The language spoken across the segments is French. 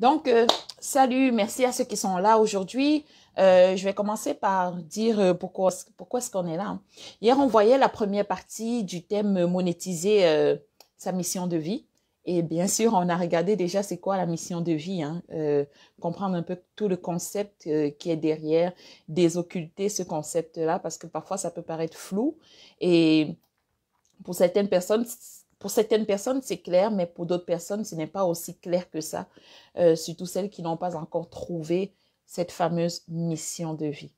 Donc, salut, merci à ceux qui sont là aujourd'hui. Je vais commencer par dire pourquoi est-ce qu'on est là. Hier, on voyait la première partie du thème monétiser sa mission de vie. Et bien sûr, on a regardé déjà c'est quoi la mission de vie, hein, comprendre un peu tout le concept qui est derrière, désocculter ce concept-là, parce que parfois ça peut paraître flou. Et pour certaines personnes, c'est clair, mais pour d'autres personnes, ce n'est pas aussi clair que ça, surtout celles qui n'ont pas encore trouvé cette fameuse mission de vie.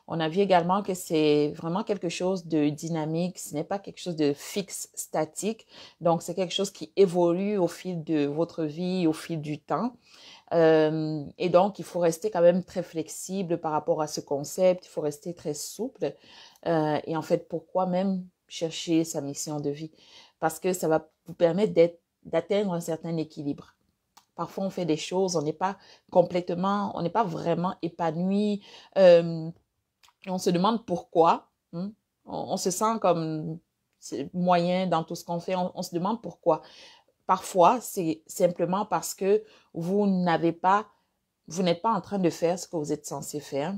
On a vu également que c'est vraiment quelque chose de dynamique, ce n'est pas quelque chose de fixe, statique, donc c'est quelque chose qui évolue au fil de votre vie, au fil du temps. Et donc, il faut rester quand même très flexible par rapport à ce concept, il faut rester très souple. Et en fait, pourquoi même chercher sa mission de vie? Parce que ça va vous permettre d'atteindre un certain équilibre. Parfois, on fait des choses, on n'est pas vraiment épanoui. On se demande pourquoi. On se sent comme moyen dans tout ce qu'on fait. On se demande pourquoi. Parfois, c'est simplement parce que vous n'êtes pas en train de faire ce que vous êtes censé faire.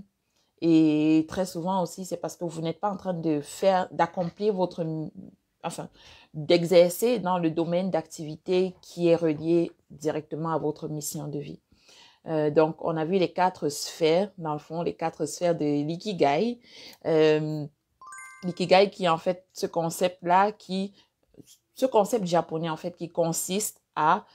Et très souvent aussi, c'est parce que vous n'êtes pas en train d'accomplir d'exercer dans le domaine d'activité qui est relié directement à votre mission de vie. Donc, on a vu les 4 sphères, dans le fond, les 4 sphères de l'ikigai. L'ikigai qui est en fait ce concept japonais en fait qui consiste à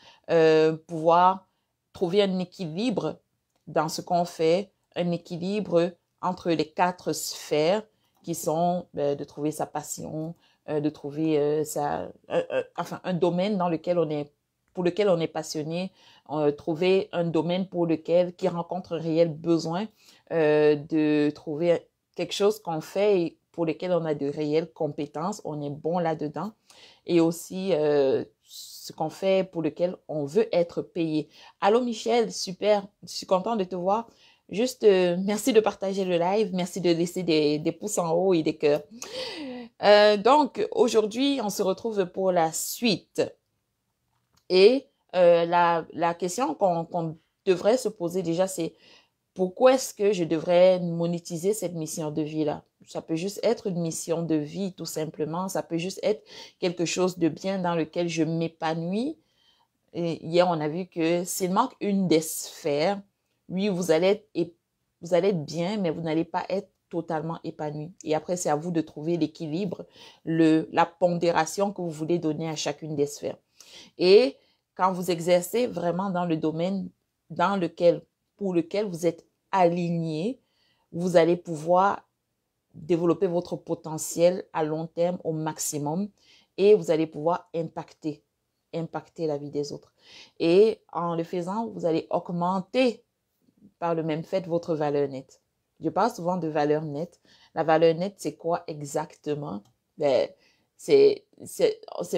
pouvoir trouver un équilibre dans ce qu'on fait, un équilibre entre les 4 sphères qui sont de trouver sa passion, de trouver un domaine pour lequel on est passionné, trouver un domaine qui rencontre un réel besoin, de trouver quelque chose qu'on fait et pour lequel on a de réelles compétences, on est bon là-dedans, et aussi ce qu'on fait pour lequel on veut être payé. Allô Michel, super, je suis contente de te voir. Juste, merci de partager le live, merci de laisser des pouces en haut et des cœurs. Donc, aujourd'hui, on se retrouve pour la suite. Et la question qu'on devrait se poser déjà, c'est pourquoi est-ce que je devrais monétiser cette mission de vie-là? Ça peut juste être une mission de vie, tout simplement. Ça peut juste être quelque chose de bien dans lequel je m'épanouis. Et hier, on a vu que s'il manque une des sphères, oui, vous allez être bien, mais vous n'allez pas être totalement épanoui. Et après, c'est à vous de trouver l'équilibre, la pondération que vous voulez donner à chacune des sphères. Et quand vous exercez vraiment dans le domaine pour lequel vous êtes aligné, vous allez pouvoir développer votre potentiel à long terme au maximum et vous allez pouvoir impacter la vie des autres. Et en le faisant, vous allez augmenter par le même fait votre valeur nette. Je parle souvent de valeur nette. La valeur nette, c'est quoi exactement? C'est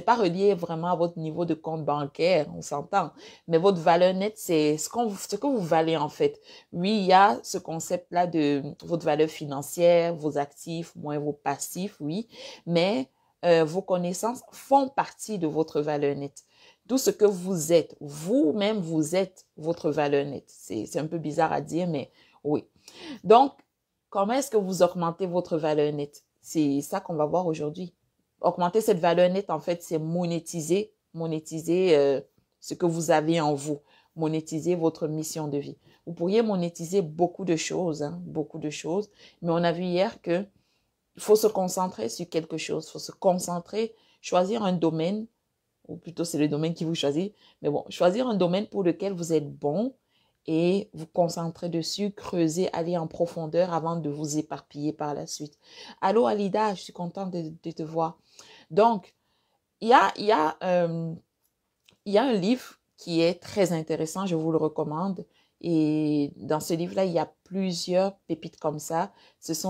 pas relié vraiment à votre niveau de compte bancaire, on s'entend. Mais votre valeur nette, c'est ce que vous valez en fait. Oui, il y a ce concept-là de votre valeur financière, vos actifs, moins vos passifs, oui. Mais vos connaissances font partie de votre valeur nette. Tout ce que vous êtes, vous-même, vous êtes votre valeur nette. C'est un peu bizarre à dire, mais oui. Donc, comment est-ce que vous augmentez votre valeur nette? C'est ça qu'on va voir aujourd'hui. Augmenter cette valeur nette, en fait, c'est monétiser ce que vous avez en vous, monétiser votre mission de vie. Vous pourriez monétiser beaucoup de choses, mais on a vu hier que il faut se concentrer sur quelque chose, il faut se concentrer, choisir un domaine, ou plutôt c'est le domaine qui vous choisit, mais bon, choisir un domaine pour lequel vous êtes bon et vous concentrer dessus, creuser, aller en profondeur avant de vous éparpiller par la suite. Allô Alida, je suis contente de te voir. Donc, il y a un livre qui est très intéressant, je vous le recommande. Et dans ce livre-là, il y a plusieurs pépites comme ça. C'est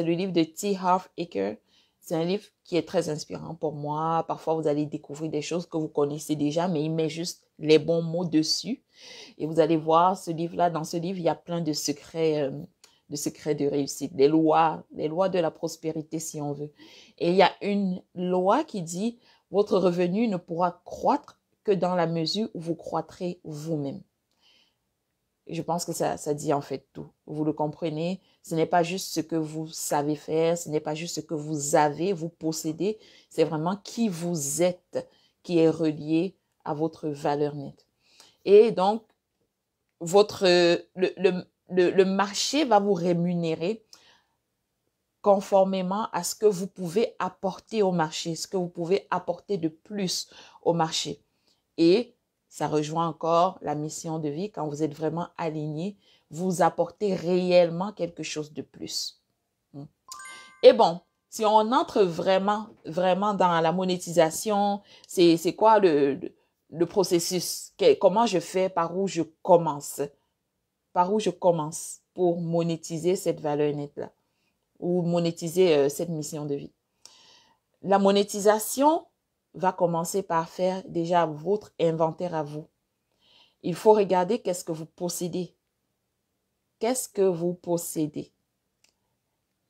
le livre de T. Harv Eker. C'est un livre qui est très inspirant pour moi. Parfois, vous allez découvrir des choses que vous connaissez déjà, mais il met juste les bons mots dessus. Et vous allez voir ce livre-là. Dans ce livre, il y a plein de secrets de réussite, les lois de la prospérité, si on veut. Et il y a une loi qui dit, votre revenu ne pourra croître que dans la mesure où vous croîtrez vous-même. Je pense que ça dit en fait tout. Vous le comprenez, ce n'est pas juste ce que vous savez faire, ce n'est pas juste ce que vous avez, vous possédez, c'est vraiment qui vous êtes qui est relié à votre valeur nette. Et donc, le marché va vous rémunérer conformément à ce que vous pouvez apporter au marché, ce que vous pouvez apporter de plus au marché. Et ça rejoint encore la mission de vie. Quand vous êtes vraiment aligné, vous apportez réellement quelque chose de plus. Et bon, si on entre vraiment dans la monétisation, c'est quoi le processus? Comment je fais? Par où je commence? Par où je commence pour monétiser cette valeur nette-là ou monétiser cette mission de vie? La monétisation va commencer par faire déjà votre inventaire à vous. Il faut regarder qu'est-ce que vous possédez. Qu'est-ce que vous possédez?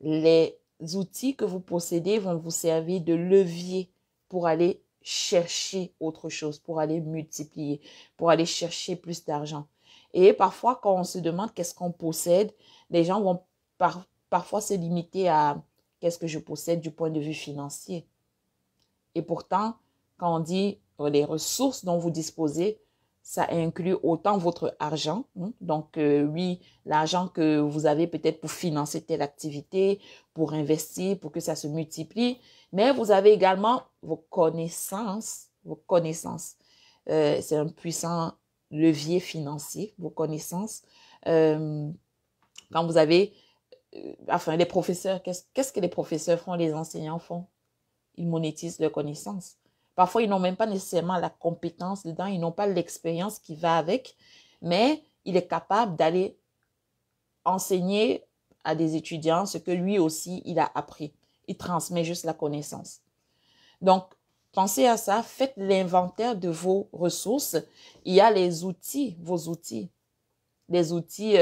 Les outils que vous possédez vont vous servir de levier pour aller chercher autre chose, pour aller multiplier, pour aller chercher plus d'argent. Et parfois, quand on se demande qu'est-ce qu'on possède, les gens vont parfois se limiter à qu'est-ce que je possède du point de vue financier. Et pourtant, quand on dit les ressources dont vous disposez, ça inclut autant votre argent. Donc, oui, l'argent que vous avez peut-être pour financer telle activité, pour investir, pour que ça se multiplie. Mais vous avez également vos connaissances. Vos connaissances. C'est un puissant levier financier, vos connaissances. Quand vous avez... enfin, les professeurs, qu'est-ce que les professeurs font, les enseignants font? Ils monétisent leurs connaissances. Parfois, ils n'ont même pas nécessairement la compétence dedans, ils n'ont pas l'expérience qui va avec, mais il est capable d'aller enseigner à des étudiants ce que lui aussi, il a appris. Il transmet juste la connaissance. Donc, pensez à ça, faites l'inventaire de vos ressources. Il y a les outils, vos outils. Les outils,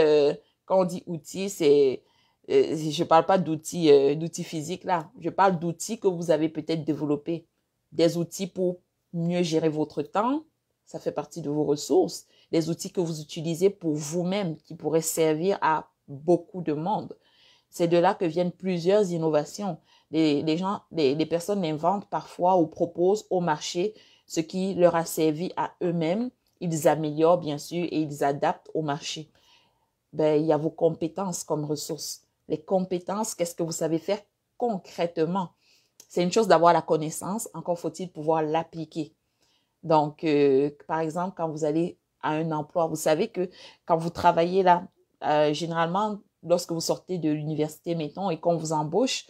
quand on dit outils, c'est... je ne parle pas d'outils physiques là, je parle d'outils que vous avez peut-être développés. Des outils pour mieux gérer votre temps, ça fait partie de vos ressources. Des outils que vous utilisez pour vous-même, qui pourraient servir à beaucoup de monde. C'est de là que viennent plusieurs innovations. Les personnes inventent parfois ou proposent au marché ce qui leur a servi à eux-mêmes. Ils améliorent bien sûr et ils adaptent au marché. Ben, il y a vos compétences comme ressources. Les compétences, qu'est-ce que vous savez faire concrètement? C'est une chose d'avoir la connaissance, encore faut-il pouvoir l'appliquer. Donc, par exemple, quand vous allez à un emploi, vous savez que quand vous travaillez là, généralement, lorsque vous sortez de l'université, mettons, et qu'on vous embauche,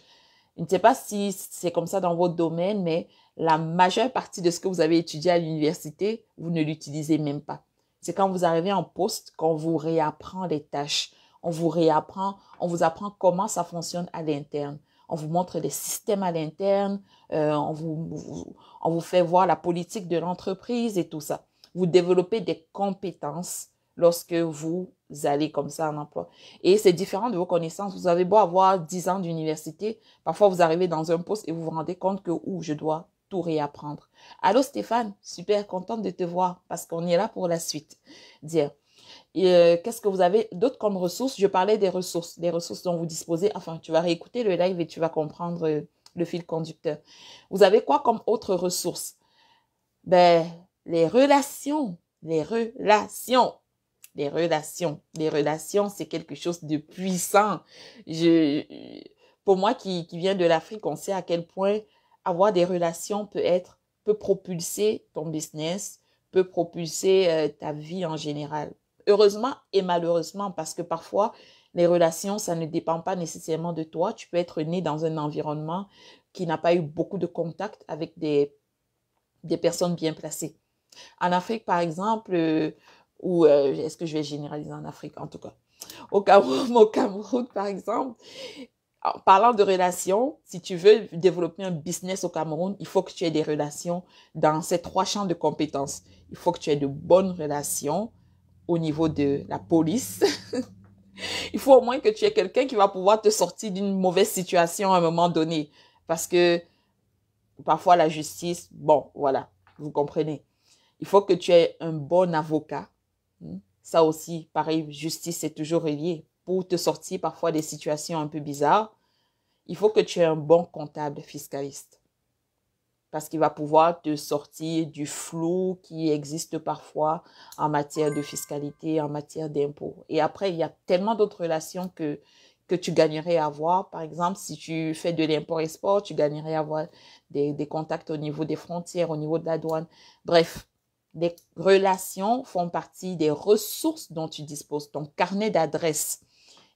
je ne sais pas si c'est comme ça dans votre domaine, mais la majeure partie de ce que vous avez étudié à l'université, vous ne l'utilisez même pas. C'est quand vous arrivez en poste qu'on vous réapprend les tâches. On vous apprend comment ça fonctionne à l'interne. On vous montre les systèmes à l'interne, on vous fait voir la politique de l'entreprise et tout ça. Vous développez des compétences lorsque vous allez comme ça en emploi. Et c'est différent de vos connaissances. Vous avez beau avoir 10 ans d'université, parfois vous arrivez dans un poste et vous vous rendez compte que je dois tout réapprendre. Allô Stéphane, super contente de te voir parce qu'on est là pour la suite. Dire. Qu'est-ce que vous avez d'autres comme ressources? Je parlais des ressources dont vous disposez. Enfin, tu vas réécouter le live et tu vas comprendre le fil conducteur. Vous avez quoi comme autres ressources? Ben, les relations, c'est quelque chose de puissant. Pour moi qui viens de l'Afrique, on sait à quel point avoir des relations peut propulser ton business, peut propulser ta vie en général. Heureusement et malheureusement, parce que parfois, les relations, ça ne dépend pas nécessairement de toi. Tu peux être né dans un environnement qui n'a pas eu beaucoup de contact avec des personnes bien placées. En Afrique, par exemple, ou est-ce que je vais généraliser en Afrique en tout cas? Au Cameroun, par exemple, en parlant de relations, si tu veux développer un business au Cameroun, il faut que tu aies des relations dans ces 3 champs de compétences. Il faut que tu aies de bonnes relations au niveau de la police. Il faut au moins que tu aies quelqu'un qui va pouvoir te sortir d'une mauvaise situation à un moment donné. Parce que parfois la justice, bon, voilà, vous comprenez. Il faut que tu aies un bon avocat. Ça aussi, pareil, justice, c'est toujours relié. Pour te sortir parfois des situations un peu bizarres, il faut que tu aies un bon comptable fiscaliste. Parce qu'il va pouvoir te sortir du flou qui existe parfois en matière de fiscalité, en matière d'impôts. Et après, il y a tellement d'autres relations que tu gagnerais à avoir. Par exemple, si tu fais de l'import-export, tu gagnerais à avoir des contacts au niveau des frontières, au niveau de la douane. Bref, les relations font partie des ressources dont tu disposes, ton carnet d'adresses.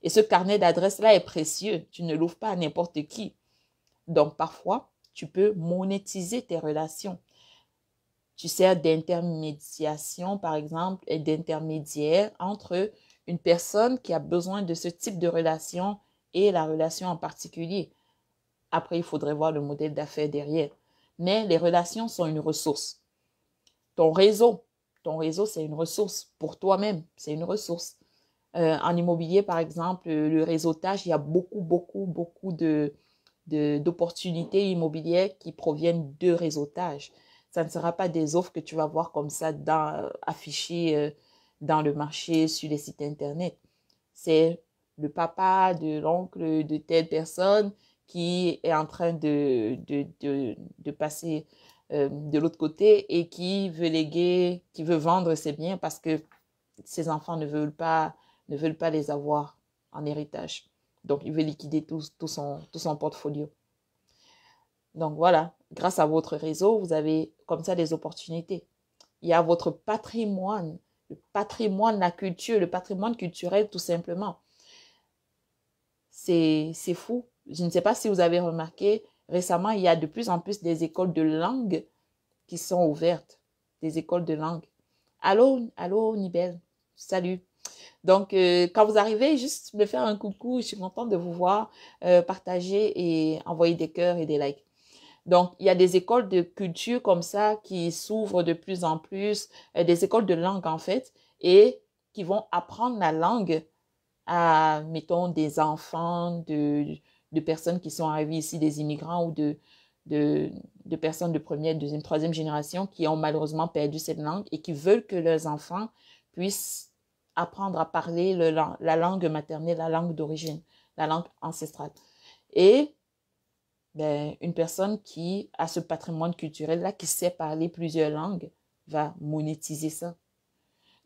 Et ce carnet d'adresses-là est précieux. Tu ne l'ouvres pas à n'importe qui. Donc, parfois, tu peux monétiser tes relations. Tu sers d'intermédiation, par exemple, et d'intermédiaire entre une personne qui a besoin de ce type de relation et la relation en particulier. Après, il faudrait voir le modèle d'affaires derrière. Mais les relations sont une ressource. Ton réseau, c'est une ressource. Pour toi-même, c'est une ressource. En immobilier, par exemple, le réseautage, il y a beaucoup d'opportunités immobilières qui proviennent de réseautage. Ça ne sera pas des offres que tu vas voir comme ça affichées dans le marché, sur les sites Internet. C'est le papa, de l'oncle, de telle personne qui est en train de passer de l'autre côté et qui veut léguer, qui veut vendre ses biens parce que ses enfants ne veulent pas les avoir en héritage. Donc, il veut liquider tout son portfolio. Donc, voilà, grâce à votre réseau, vous avez comme ça des opportunités. Il y a votre patrimoine, le patrimoine, la culture, le patrimoine culturel tout simplement. C'est fou. Je ne sais pas si vous avez remarqué, récemment, il y a de plus en plus des écoles de langue qui sont ouvertes. Des écoles de langue. Allô, Nibel. Salut. Donc, quand vous arrivez, juste me faire un coucou. Je suis contente de vous voir, partager et envoyer des cœurs et des likes. Donc, il y a des écoles de culture comme ça qui s'ouvrent de plus en plus, des écoles de langue en fait, et qui vont apprendre la langue à, mettons, des enfants, de personnes qui sont arrivées ici, des immigrants ou de, de personnes de première, deuxième, troisième génération qui ont malheureusement perdu cette langue et qui veulent que leurs enfants puissent apprendre à parler la langue maternelle, la langue d'origine, la langue ancestrale. Et ben, une personne qui a ce patrimoine culturel-là, qui sait parler plusieurs langues, va monétiser ça.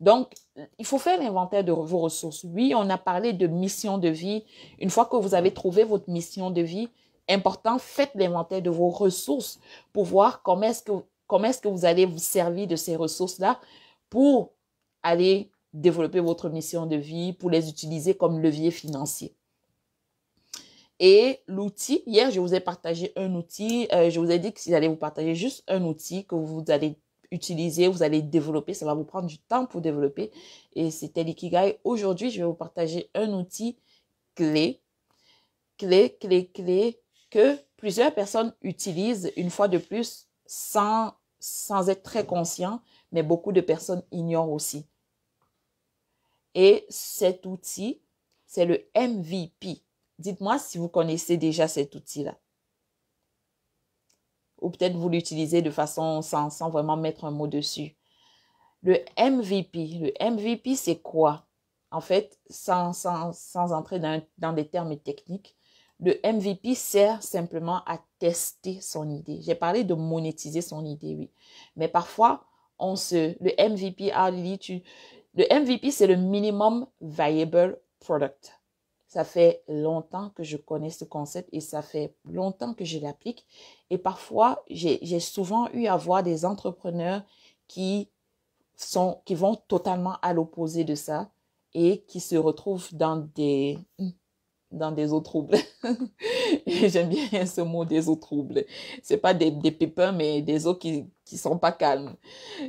Donc, il faut faire l'inventaire de vos ressources. Oui, on a parlé de mission de vie. Une fois que vous avez trouvé votre mission de vie, important, faites l'inventaire de vos ressources pour voir comment est-ce que vous allez vous servir de ces ressources-là pour aller développer votre mission de vie, pour les utiliser comme levier financier. Et l'outil, hier, je vous ai partagé un outil. Je vous ai dit que j'allais vous partager juste un outil que vous allez utiliser, vous allez développer. Ça va vous prendre du temps pour développer. Et c'était l'Ikigai. Aujourd'hui, je vais vous partager un outil clé que plusieurs personnes utilisent une fois de plus sans être très conscients, mais beaucoup de personnes ignorent aussi. Et cet outil, c'est le MVP. Dites-moi si vous connaissez déjà cet outil-là. Ou peut-être vous l'utilisez de façon sans vraiment mettre un mot dessus. Le MVP, c'est quoi? En fait, sans entrer dans des termes techniques, le MVP sert simplement à tester son idée. J'ai parlé de monétiser son idée, oui. Mais parfois, le MVP, le MVP, c'est le Minimum Viable Product. Ça fait longtemps que je connais ce concept et ça fait longtemps que je l'applique. Et parfois, j'ai souvent eu à voir des entrepreneurs qui vont totalement à l'opposé de ça et qui se retrouvent dans des eaux troubles. J'aime bien ce mot, des eaux troubles. C'est pas des pépins, mais des eaux qui sont pas calmes.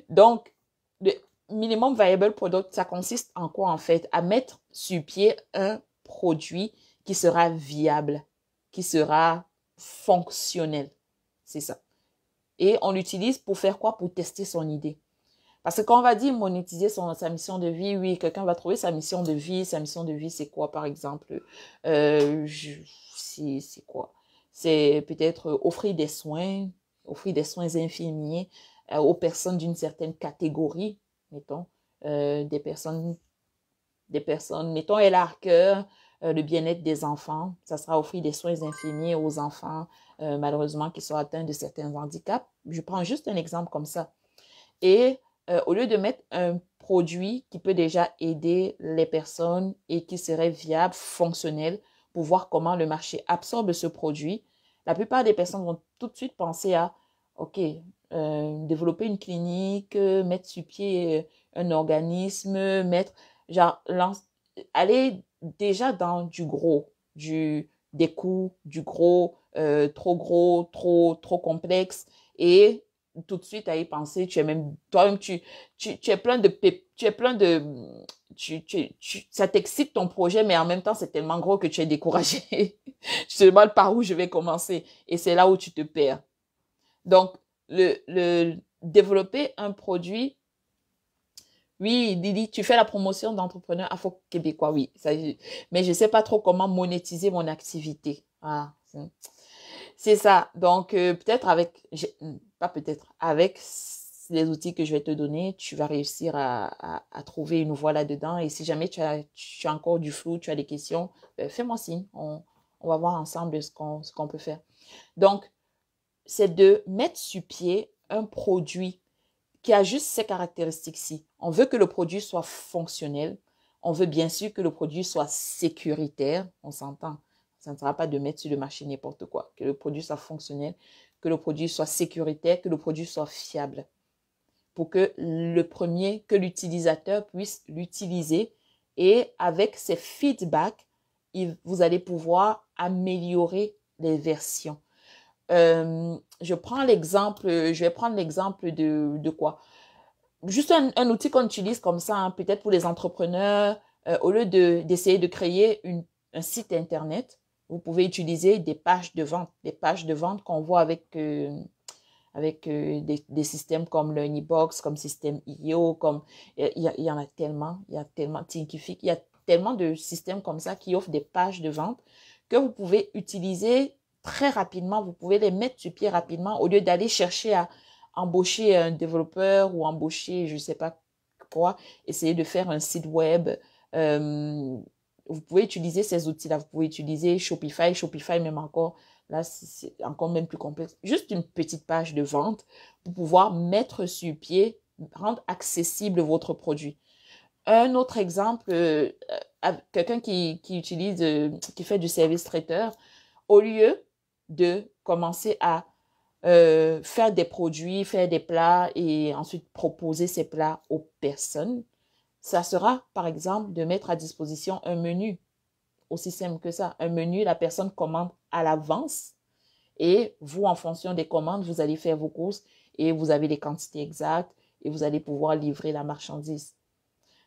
Donc, le minimum viable product, ça consiste en quoi en fait? À mettre sur pied un produit qui sera viable, qui sera fonctionnel. C'est ça. Et on l'utilise pour faire quoi? Pour tester son idée. Parce que quand on va dire monétiser sa mission de vie, oui, quelqu'un va trouver sa mission de vie. Sa mission de vie, c'est quoi, par exemple? C'est quoi? C'est peut-être offrir des soins infirmiers aux personnes d'une certaine catégorie, mettons, des personnes, mettons, elle a à cœur le bien-être des enfants. Ça sera offrir des soins infirmiers aux enfants, malheureusement, qui sont atteints de certains handicaps. Je prends juste un exemple comme ça. Et au lieu de mettre un produit qui peut déjà aider les personnes et qui serait viable, fonctionnel, pour voir comment le marché absorbe ce produit, la plupart des personnes vont tout de suite penser à, OK, développer une clinique, mettre sur pied un organisme, genre, aller déjà dans du gros, des coûts, du trop gros, trop complexe, et tout de suite à y penser, tu es même, toi-même, tu es plein de, tu es plein de, ça t'excite ton projet, mais en même temps, c'est tellement gros que tu es découragé. Je te demande par où je vais commencer. Et c'est là où tu te perds. Donc, développer un produit, oui, Didi, tu fais la promotion d'entrepreneurs afro-québécois, oui. Mais je ne sais pas trop comment monétiser mon activité. Ah, c'est ça. Donc, peut-être pas peut-être, avec les outils que je vais te donner, tu vas réussir à trouver une voie là-dedans. Et si jamais tu as encore du flou, tu as des questions, fais-moi signe. On va voir ensemble ce qu'on peut faire. Donc, c'est de mettre sur pied un produit qui a juste ces caractéristiques-ci. On veut que le produit soit fonctionnel. On veut bien sûr que le produit soit sécuritaire. On s'entend. Ça ne sera pas de mettre sur le marché n'importe quoi. Que le produit soit fonctionnel, que le produit soit sécuritaire, que le produit soit fiable. Pour que que l'utilisateur puisse l'utiliser et avec ses feedbacks, vous allez pouvoir améliorer les versions. Je vais prendre l'exemple de quoi? Juste un outil qu'on utilise comme ça, hein, peut-être pour les entrepreneurs, au lieu d'essayer de créer un site internet, vous pouvez utiliser des pages de vente qu'on voit avec des systèmes comme Learnybox, comme système IO, comme il y en a tellement, Thinkific, il y a tellement de systèmes comme ça qui offrent des pages de vente que vous pouvez utiliser très rapidement, vous pouvez les mettre sur pied rapidement au lieu d'aller chercher à embaucher un développeur ou embaucher, je ne sais pas quoi, essayer de faire un site web. Vous pouvez utiliser ces outils-là, vous pouvez utiliser Shopify même encore. Là, c'est encore même plus complexe. Juste une petite page de vente pour pouvoir mettre sur pied, rendre accessible votre produit. Un autre exemple, quelqu'un qui fait du service traiteur, au lieu de commencer à faire des produits, faire des plats et ensuite proposer ces plats aux personnes, ça sera par exemple de mettre à disposition un menu, aussi simple que ça. Un menu, la personne commande à l'avance et vous, en fonction des commandes, vous allez faire vos courses et vous avez les quantités exactes et vous allez pouvoir livrer la marchandise.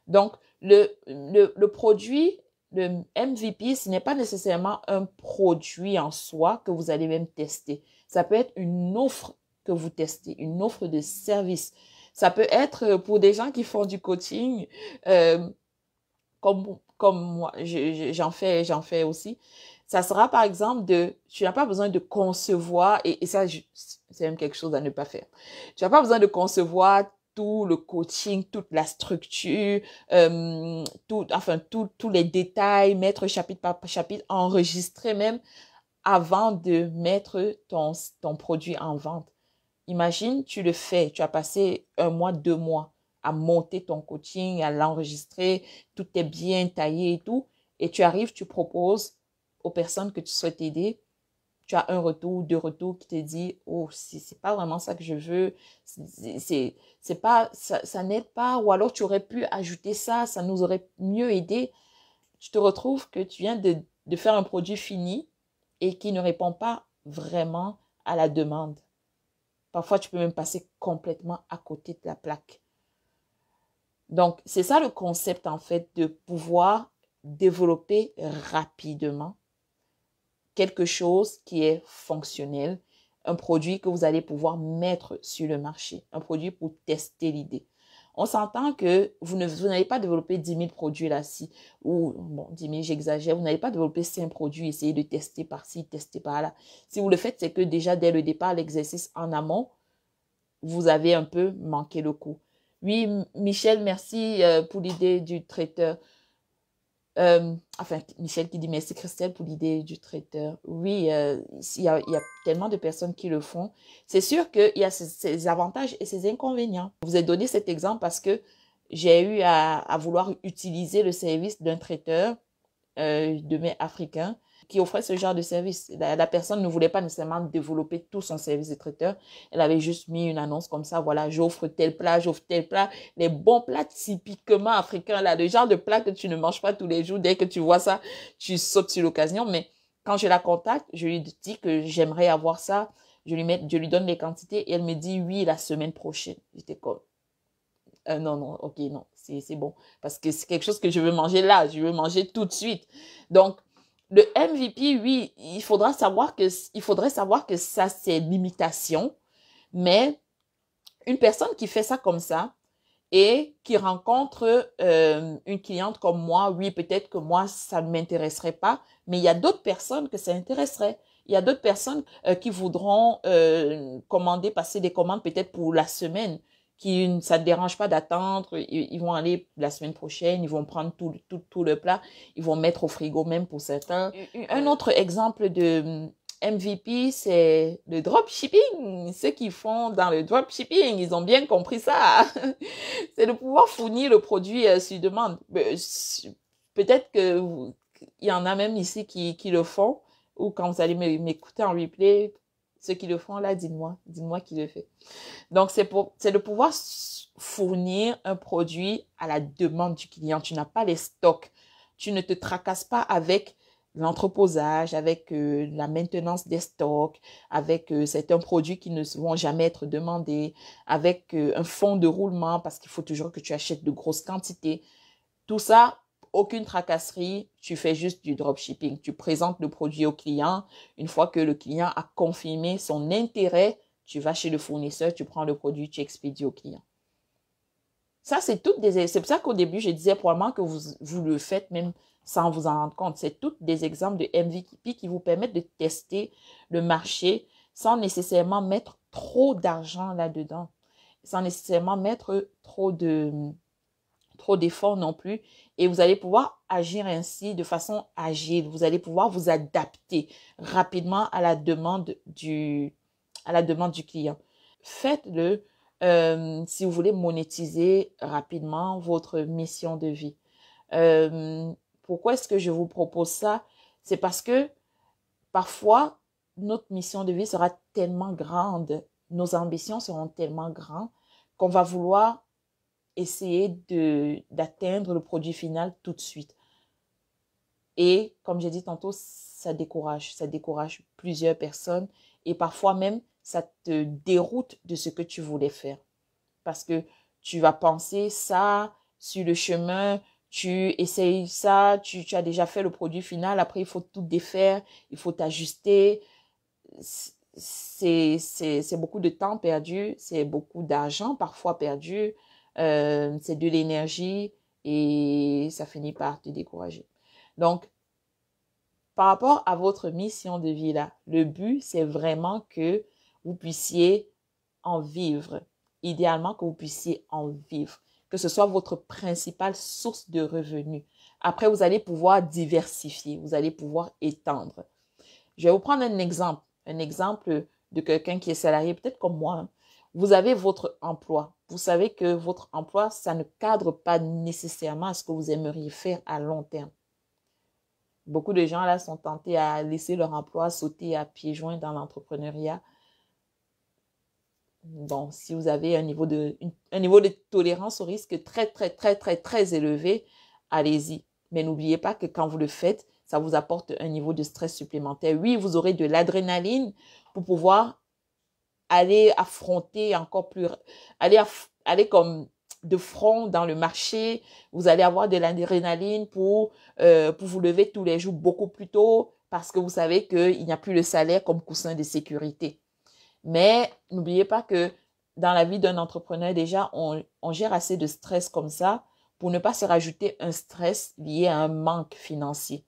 Donc, le produit, le MVP, ce n'est pas nécessairement un produit en soi que vous allez même tester. Ça peut être une offre que vous testez, une offre de service. Ça peut être pour des gens qui font du coaching, comme moi, j'en fais aussi. Ça sera par exemple tu n'as pas besoin de concevoir, et ça, c'est même quelque chose à ne pas faire. Tu n'as pas besoin de concevoir tout le coaching, toute la structure, tous les détails, mettre chapitre par chapitre, enregistrer même avant de mettre ton produit en vente. Imagine, tu le fais, tu as passé 1 mois, 2 mois à monter ton coaching, à l'enregistrer, tout est bien taillé et tout, et tu arrives, tu proposes aux personnes que tu souhaites aider, tu as un retour, 2 retours qui te dit, oh, c'est pas vraiment ça que je veux, c'est pas, ça n'aide pas, ou alors tu aurais pu ajouter ça, ça nous aurait mieux aidé. Tu te retrouves que tu viens de faire un produit fini et qui ne répond pas vraiment à la demande. Parfois, tu peux même passer complètement à côté de la plaque. Donc, c'est ça le concept, en fait, de pouvoir développer rapidement quelque chose qui est fonctionnel, un produit que vous allez pouvoir mettre sur le marché, un produit pour tester l'idée. On s'entend que vous n'allez pas développer 10 000 produits là-ci, ou, bon, 10 000, j'exagère, vous n'allez pas développer 5 produits, essayer de tester par-ci, tester par-là. Si vous le faites, c'est que déjà, dès le départ, l'exercice en amont, vous avez un peu manqué le coup. Oui, Michel, merci pour l'idée du traiteur. Enfin, Michel qui dit merci Christelle pour l'idée du traiteur. Oui, il y a tellement de personnes qui le font. C'est sûr qu'il y a ses avantages et ses inconvénients. Je vous ai donné cet exemple parce que j'ai eu à vouloir utiliser le service d'un traiteur de mets africains qui offrait ce genre de service. La personne ne voulait pas nécessairement développer tout son service de traiteur. Elle avait juste mis une annonce comme ça, voilà, j'offre tel plat, j'offre tel plat. Les bons plats typiquement africains, là, le genre de plat que tu ne manges pas tous les jours. Dès que tu vois ça, tu sautes sur l'occasion. Mais quand je la contacte, je lui dis que j'aimerais avoir ça. Je lui donne les quantités et elle me dit oui la semaine prochaine. J'étais comme, non, non, ok, non, c'est bon. Parce que c'est quelque chose que je veux manger là, je veux manger tout de suite. Donc, le MVP, oui, il faudrait savoir que ça, c'est l'imitation. Mais une personne qui fait ça comme ça et qui rencontre une cliente comme moi, oui, peut-être que moi, ça ne m'intéresserait pas, mais il y a d'autres personnes que ça intéresserait. Il y a d'autres personnes qui voudront commander, passer des commandes peut-être pour la semaine, qui ça ne dérange pas d'attendre. Ils vont aller la semaine prochaine, ils vont prendre tout le plat, ils vont mettre au frigo même pour certains. Un autre exemple de MVP, c'est le dropshipping. Ceux qui font dans le dropshipping, ils ont bien compris ça. C'est de pouvoir fournir le produit sur demande. Peut-être que il y en a même ici qui le font, ou quand vous allez m'écouter en replay, ceux qui le font là, dites-moi qui le fait. Donc, c'est de pouvoir fournir un produit à la demande du client. Tu n'as pas les stocks. Tu ne te tracasses pas avec l'entreposage, avec la maintenance des stocks, avec certains produits qui ne vont jamais être demandés, avec un fonds de roulement parce qu'il faut toujours que tu achètes de grosses quantités. Tout ça, aucune tracasserie, tu fais juste du dropshipping. Tu présentes le produit au client. Une fois que le client a confirmé son intérêt, tu vas chez le fournisseur, tu prends le produit, tu expédies au client. Ça, c'est pour ça qu'au début, je disais probablement que vous le faites même sans vous en rendre compte. C'est tous des exemples de MVP qui vous permettent de tester le marché sans nécessairement mettre trop d'argent là-dedans, sans nécessairement mettre trop d'efforts non plus. Et vous allez pouvoir agir ainsi de façon agile. Vous allez pouvoir vous adapter rapidement à la demande du client. Faites-le si vous voulez monétiser rapidement votre mission de vie. Pourquoi est-ce que je vous propose ça? C'est parce que parfois, notre mission de vie sera tellement grande, nos ambitions seront tellement grandes qu'on va vouloir essayer d'atteindre le produit final tout de suite. Et comme j'ai dit tantôt, ça décourage plusieurs personnes et parfois même ça te déroute de ce que tu voulais faire. Parce que tu vas penser ça sur le chemin, tu essayes ça, tu as déjà fait le produit final, après il faut tout défaire, il faut t'ajuster. C'est beaucoup de temps perdu, c'est beaucoup d'argent parfois perdu, c'est de l'énergie et ça finit par te décourager. Donc, par rapport à votre mission de vie là, le but, c'est vraiment que vous puissiez en vivre. Idéalement, que vous puissiez en vivre. Que ce soit votre principale source de revenus. Après, vous allez pouvoir diversifier. Vous allez pouvoir étendre. Je vais vous prendre un exemple. Un exemple de quelqu'un qui est salarié, peut-être comme moi. Vous avez votre emploi. Vous savez que votre emploi, ça ne cadre pas nécessairement à ce que vous aimeriez faire à long terme. Beaucoup de gens là sont tentés à laisser leur emploi sauter à pieds joints dans l'entrepreneuriat. Bon, si vous avez un niveau de tolérance au risque très élevé, allez-y. Mais n'oubliez pas que quand vous le faites, ça vous apporte un niveau de stress supplémentaire. Oui, vous aurez de l'adrénaline pour pouvoir aller affronter encore plus, aller comme de front dans le marché. Vous allez avoir de l'adrénaline pour vous lever tous les jours beaucoup plus tôt parce que vous savez qu'il n'y a plus le salaire comme coussin de sécurité. Mais n'oubliez pas que dans la vie d'un entrepreneur, déjà, on gère assez de stress comme ça pour ne pas se rajouter un stress lié à un manque financier.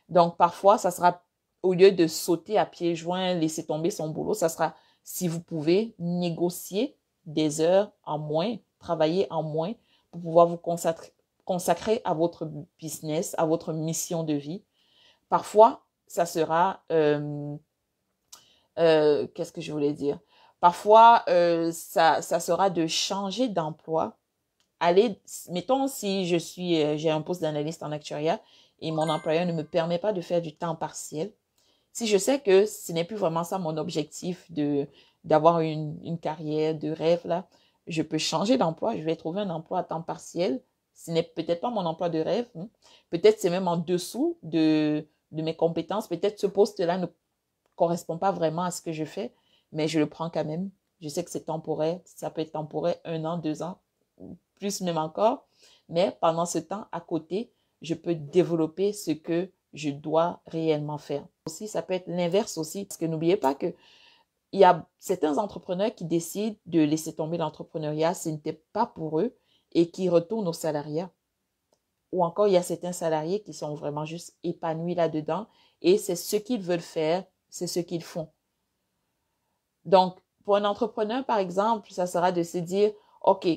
Donc, parfois, ça sera, au lieu de sauter à pieds joints, laisser tomber son boulot, ça sera, si vous pouvez, négocier des heures en moins, travailler en moins pour pouvoir vous consacrer à votre business, à votre mission de vie. Parfois, ça sera, qu'est-ce que je voulais dire? Parfois, ça sera de changer d'emploi. Aller, mettons, si j'ai un poste d'analyste en actuariat et mon employeur ne me permet pas de faire du temps partiel, si je sais que ce n'est plus vraiment ça mon objectif d'avoir une carrière de rêve là, je peux changer d'emploi, je vais trouver un emploi à temps partiel. Ce n'est peut-être pas mon emploi de rêve, hein. Peut-être c'est même en dessous de mes compétences. Peut-être ce poste-là ne correspond pas vraiment à ce que je fais, mais je le prends quand même. Je sais que c'est temporaire, ça peut être temporaire, 1 an, 2 ans, plus même encore. Mais pendant ce temps, à côté, je peux développer ce que je dois réellement faire. Aussi, ça peut être l'inverse aussi, parce que n'oubliez pas que il y a certains entrepreneurs qui décident de laisser tomber l'entrepreneuriat, ce n'était pas pour eux, et qui retournent au salariat. Ou encore, il y a certains salariés qui sont vraiment juste épanouis là-dedans, et c'est ce qu'ils veulent faire, c'est ce qu'ils font. Donc, pour un entrepreneur, par exemple, ça sera de se dire, OK,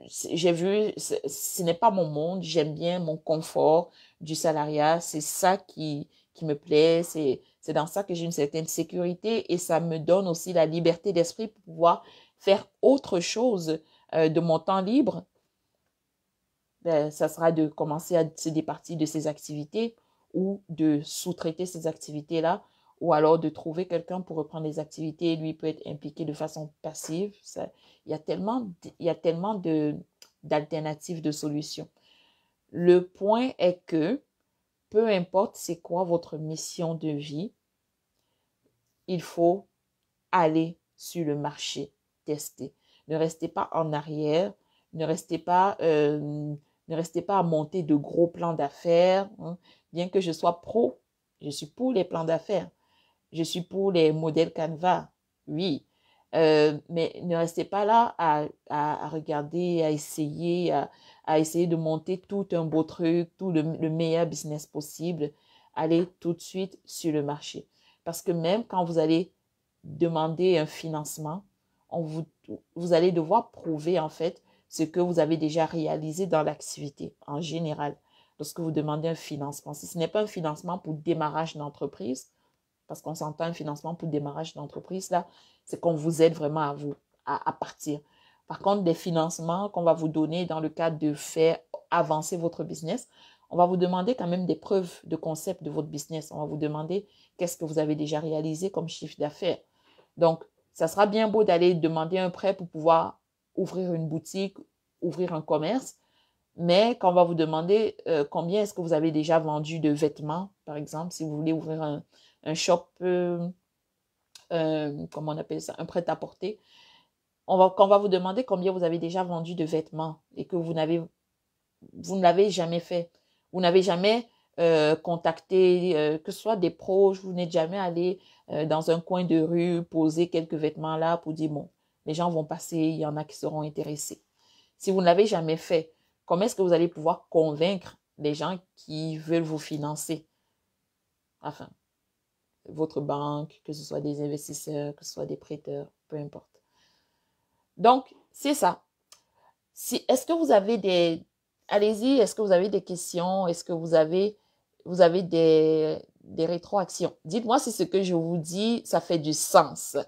j'ai vu, ce n'est pas mon monde, j'aime bien mon confort du salariat, c'est ça qui me plaît, c'est dans ça que j'ai une certaine sécurité et ça me donne aussi la liberté d'esprit pour pouvoir faire autre chose de mon temps libre. Ben, ça sera de commencer à se départir de ces activités ou de sous-traiter ces activités-là ou alors de trouver quelqu'un pour reprendre les activités. Lui peut être impliqué de façon passive. Il y a tellement d'alternatives, de solutions. Le point est que peu importe c'est quoi votre mission de vie, il faut aller sur le marché, tester. Ne restez pas en arrière, ne restez pas, ne restez pas à monter de gros plans d'affaires, hein. Bien que je sois pro, je suis pour les plans d'affaires. Je suis pour les modèles Canva, oui. Mais ne restez pas là à regarder, à essayer de monter tout un beau truc, tout le meilleur business possible. Allez tout de suite sur le marché. Parce que même quand vous allez demander un financement, vous allez devoir prouver en fait ce que vous avez déjà réalisé dans l'activité en général. Lorsque vous demandez un financement, si ce n'est pas un financement pour démarrage d'entreprise, parce qu'on s'entend un financement pour démarrage d'entreprise, là, c'est qu'on vous aide vraiment à partir. Par contre, des financements qu'on va vous donner dans le cadre de faire avancer votre business, on va vous demander quand même des preuves de concept de votre business. On va vous demander qu'est-ce que vous avez déjà réalisé comme chiffre d'affaires. Donc, ça sera bien beau d'aller demander un prêt pour pouvoir ouvrir une boutique, ouvrir un commerce, mais quand on va vous demander combien est-ce que vous avez déjà vendu de vêtements, par exemple, si vous voulez ouvrir un shop, comment on appelle ça, un prêt-à-porter, quand on va vous demander combien vous avez déjà vendu de vêtements et que vous ne l'avez jamais fait, vous n'avez jamais contacté, que ce soit des pros, vous n'êtes jamais allé dans un coin de rue, poser quelques vêtements là pour dire, bon, les gens vont passer, il y en a qui seront intéressés. Si vous ne l'avez jamais fait, comment est-ce que vous allez pouvoir convaincre les gens qui veulent vous financer? Enfin, votre banque, que ce soit des investisseurs, que ce soit des prêteurs, peu importe. Donc, c'est ça. Est-ce que vous avez allez-y, est-ce que vous avez des questions? Est-ce que vous avez des rétroactions? Dites-moi si ce que je vous dis, ça fait du sens.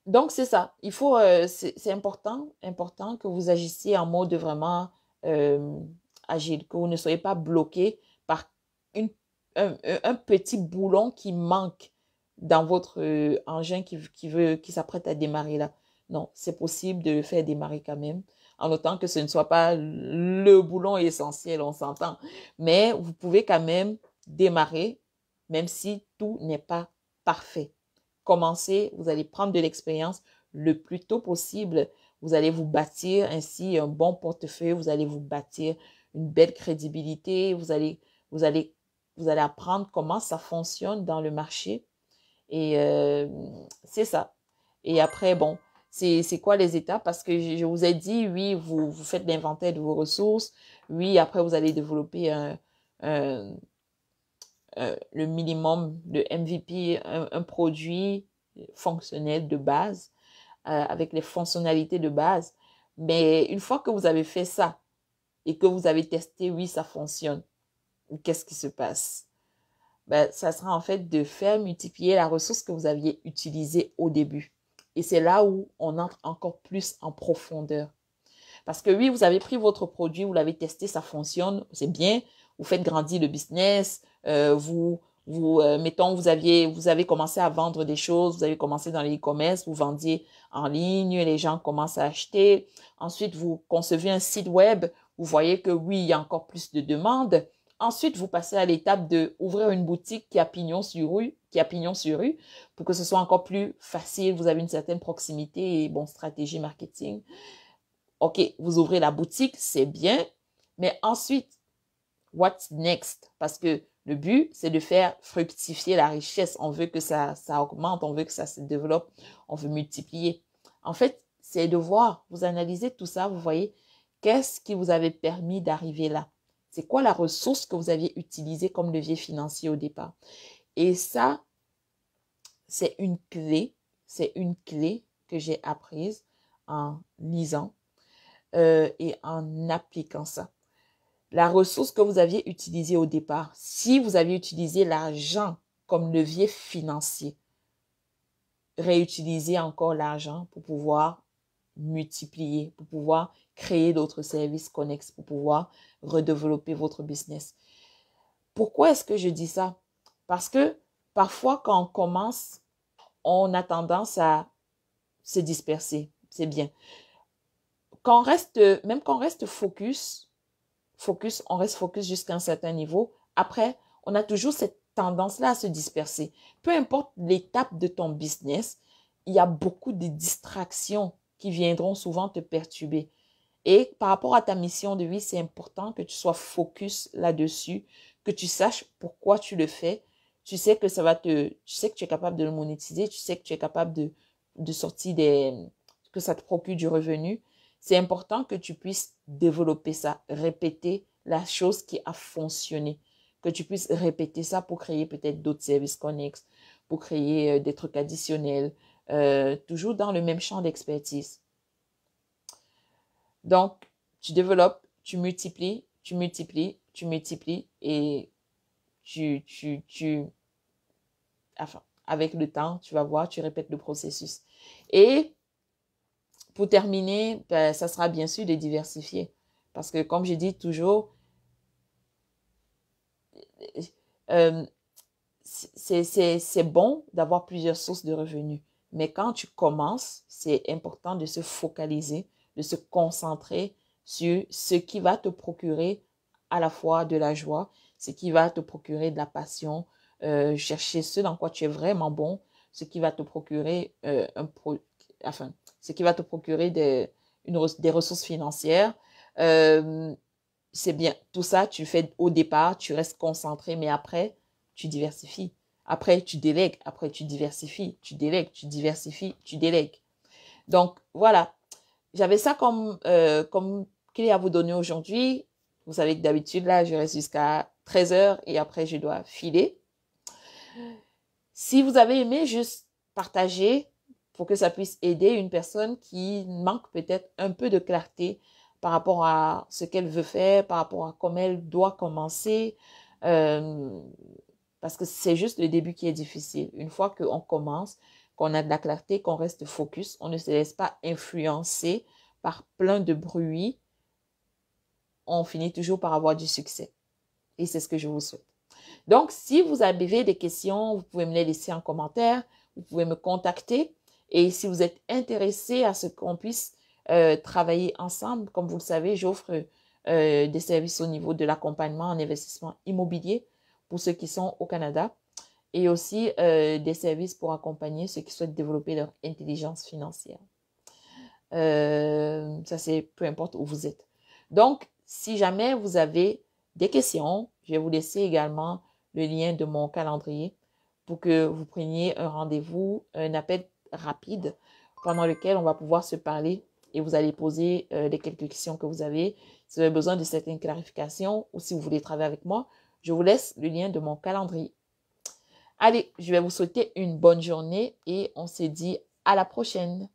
Donc, c'est ça. Il faut, c'est important que vous agissiez en mode vraiment euh, agile, que vous ne soyez pas bloqué par une, un petit boulon qui manque dans votre engin qui s'apprête à démarrer là. Non, c'est possible de le faire démarrer quand même, en autant que ce ne soit pas le boulon essentiel, on s'entend. Mais vous pouvez quand même démarrer, même si tout n'est pas parfait. Commencez, vous allez prendre de l'expérience le plus tôt possible. Vous allez vous bâtir ainsi un bon portefeuille, vous allez vous bâtir une belle crédibilité, vous allez apprendre comment ça fonctionne dans le marché. Et c'est ça. Et après, bon, C'est quoi les étapes? Parce que je vous ai dit, oui, vous faites l'inventaire de vos ressources. Oui, après, vous allez développer un, le minimum de MVP, un produit fonctionnel de base, avec les fonctionnalités de base. Mais une fois que vous avez fait ça et que vous avez testé, oui, ça fonctionne, qu'est-ce qui se passe? Ben, ça sera en fait de faire multiplier la ressource que vous aviez utilisée au début. Et c'est là où on entre encore plus en profondeur. Parce que oui, vous avez pris votre produit, vous l'avez testé, ça fonctionne, c'est bien, vous faites grandir le business, mettons, vous avez commencé à vendre des choses, vous avez commencé dans l'e-commerce, vous vendiez en ligne, les gens commencent à acheter. Ensuite, vous concevez un site web, vous voyez que oui, il y a encore plus de demandes. Ensuite, vous passez à l'étape de ouvrir une boutique qui a pignon sur rue, pour que ce soit encore plus facile. Vous avez une certaine proximité et bon, stratégie marketing. OK, vous ouvrez la boutique, c'est bien, mais ensuite, what's next? Parce que le but, c'est de faire fructifier la richesse. On veut que ça augmente, on veut que ça se développe, on veut multiplier. En fait, c'est de voir, vous analysez tout ça, vous voyez, qu'est-ce qui vous avait permis d'arriver là? C'est quoi la ressource que vous aviez utilisée comme levier financier au départ? Et ça, c'est une clé que j'ai apprise en lisant et en appliquant ça. La ressource que vous aviez utilisée au départ, si vous aviez utilisé l'argent comme levier financier, réutilisez encore l'argent pour pouvoir multiplier, pour pouvoir créer d'autres services connexes, pour pouvoir redévelopper votre business. Pourquoi est-ce que je dis ça? Parce que parfois, quand on commence, on a tendance à se disperser. C'est bien. Même quand on reste focus, on reste focus jusqu'à un certain niveau. Après, on a toujours cette tendance-là à se disperser. Peu importe l'étape de ton business, il y a beaucoup de distractions qui viendront souvent te perturber. Et par rapport à ta mission de vie, c'est important que tu sois focus là-dessus, que tu saches pourquoi tu le fais. Tu sais que tu sais que tu es capable de le monétiser, tu sais que tu es capable de sortir que ça te procure du revenu. C'est important que tu puisses développer ça, répéter la chose qui a fonctionné, que tu puisses répéter ça pour créer peut-être d'autres services connexes, pour créer des trucs additionnels, toujours dans le même champ d'expertise. Donc, tu développes, tu multiplies et enfin, avec le temps, tu vas voir, tu répètes le processus. Et pour terminer, ben, ça sera bien sûr de diversifier. Parce que comme je dis toujours, c'est bon d'avoir plusieurs sources de revenus. Mais quand tu commences, c'est important de se focaliser, de se concentrer sur ce qui va te procurer à la fois de la joie, ce qui va te procurer de la passion, chercher ce dans quoi tu es vraiment bon, ce qui va te procurer ce qui va te procurer des ressources financières. C'est bien. Tout ça, tu fais au départ, tu restes concentré, mais après, tu diversifies. Après, tu délègues. Après, tu diversifies. Tu délègues, tu diversifies, tu délègues. Donc, voilà. J'avais ça comme clé à vous donner aujourd'hui. Vous savez que d'habitude, là, je reste jusqu'à 13 heures et après, je dois filer. Si vous avez aimé, juste partager pour que ça puisse aider une personne qui manque peut-être un peu de clarté par rapport à ce qu'elle veut faire, par rapport à comment elle doit commencer, parce que c'est juste le début qui est difficile. Une fois qu'on commence, qu'on a de la clarté, qu'on reste focus, on ne se laisse pas influencer par plein de bruit, on finit toujours par avoir du succès. Et c'est ce que je vous souhaite. Donc, si vous avez des questions, vous pouvez me les laisser en commentaire, vous pouvez me contacter. Et si vous êtes intéressé à ce qu'on puisse travailler ensemble, comme vous le savez, j'offre des services au niveau de l'accompagnement en investissement immobilier pour ceux qui sont au Canada et aussi des services pour accompagner ceux qui souhaitent développer leur intelligence financière. Ça, c'est peu importe où vous êtes. Donc, si jamais vous avez des questions, je vais vous laisser également le lien de mon calendrier pour que vous preniez un rendez-vous, un appel rapide pendant lequel on va pouvoir se parler et vous allez poser les quelques questions que vous avez. Si vous avez besoin de certaines clarifications ou si vous voulez travailler avec moi, je vous laisse le lien de mon calendrier. Allez, je vais vous souhaiter une bonne journée et on se dit à la prochaine.